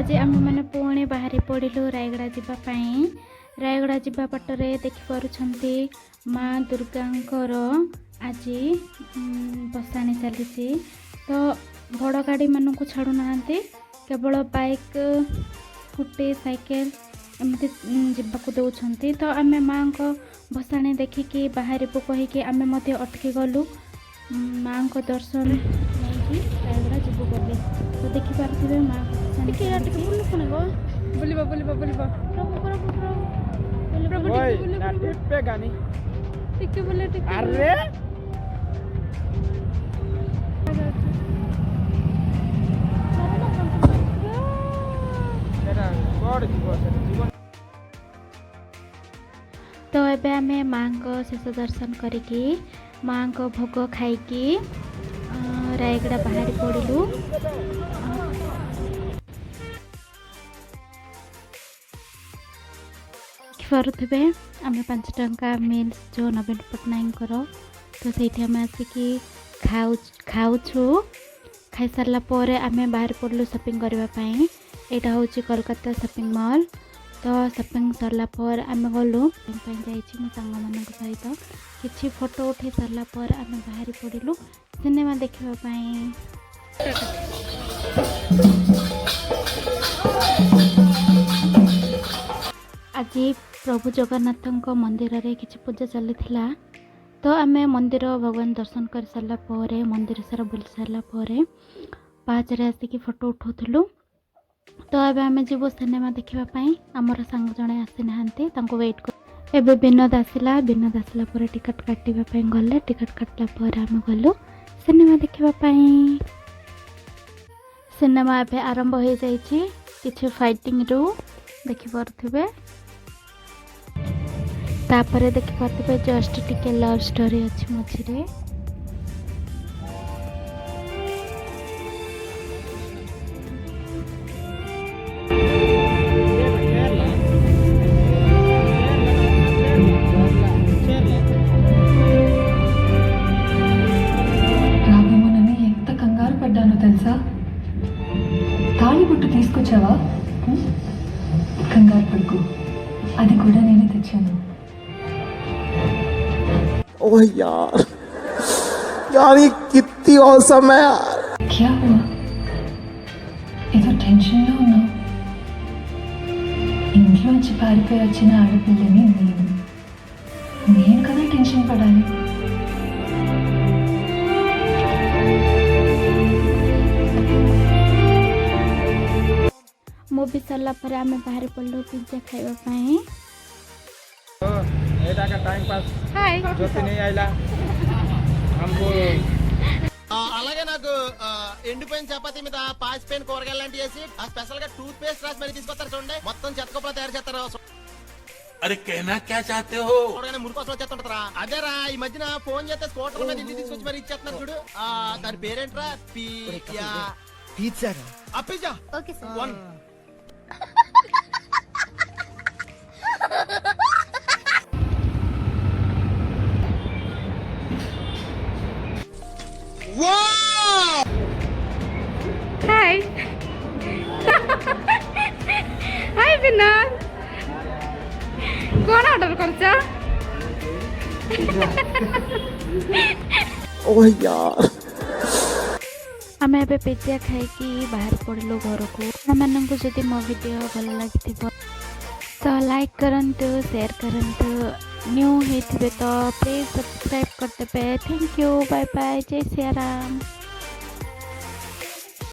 आज आम मैंने पुणी बाहरी पड़ू रायगड़ा जावाई। रायगड़ा जावा पटरे देखिपुंट माँ दुर्गा आज बसाणी चली। तो बड़ गाड़ी मान को छाड़ू ना, केवल बाइक स्कूटी साइकेल एमती जावाक दौरान। तो आम माँ को भसाणी देखिकी बाहर को कहीकि आम अटकी गलु माँ को दर्शन नहीं रायगड़ा जीवु बोली। तो देखिपे माँ तो एबे आमे माँ को शेष दर्शन करिकी माँ को भोग खाइकी रायगड़ा बाहर पड़ू। पारे आम 5 टंका मिल्स जो नवीन पट्टनायक तो सही आम आसिकी खाऊछु। खाई सारा पर आम बाहर पड़ू शॉपिंग करने। यहाँ हूँ कोलकाता शॉपिंग मॉल। तो शॉपिंग सरला पर आम गलु मो सांग मान सहित किसी फोटो उठे सारा पर आम बाहर पड़ू सिनेमा देखापी। आज प्रभु जगन्नाथ मंदिर रे किसी पूजा चली। तो आम मंदिर भगवान दर्शन कर सारा पर मंदिर सारा बुली सारा पर पाचरे आसिक फोटो उठाऊलु। तो अब आम जीव सिनेमा देखापी। आमर सांग जड़े आसी ना वेट कर। एबे विनोद आसला पर टिकट काटापी गले। टिकट काटला पर आम गलु सिनेमा देखापी। सिनेमा एबे आरंभ हो जाइए किसी फाइटिंग रू देखिपे। तापर देखिपे जस्ट टिके लव स्टोरी अच्छी मझे। తాళిబొట్టు తీసుకొచ్చావా? కంగారు పడుకు, అది కూడా నేనే తెచ్చాను. ओह यार ये कितनी औसम है यार। क्या हुआ? ఏదో టెన్షన్లో ఉన్నావు. ఇంట్లోంచి పారిపోయి వచ్చిన ఆడపిల్లని నేను కదా టెన్షన్ పడాలి. मूवी सरला पर आम बाहर पड़ू पिज्जा खाइबाई। टाइम पास ज्योति नहीं आइला हमको అలాగే నాకు ఎండిపోయిన చపాతీ మీద పాచిపోయిన కూరగాయలు లాంటి వేసి ఆ స్పెషల్ గా టూత్ పేస్ట్ రాసి మరి తీసుకొస్తారు చూడండి. మొత్తం చెత్తకోపలా తయారు చేస్తారు. अरे कहना क्या चाहते हो? మురికోసం వచ్చేస్తుంటారా? అదేరా ఈ మధ్యన ఫోన్ చేస్తే స్కూటర్ మీద ఇంటికి తీసుకొచ్చి మరి ఇచ్చేస్తున్నారు చూడు. దాని పేరేంట్రా? పిజ్జా. Pizza okay sir. 1 हाय हाय विनोद कौन ऑर्डर करछ? ओह यार आम ए पिज्जा खाई बाहर पड़ू घर को। मानक जदि मो वीडियो भल लगी तो लाइक करंतु शेयर करंतु। न्यू होते तो प्लीज सब्सक्राइब करते पे। थैंक यू बाय बाय जय सिया राम।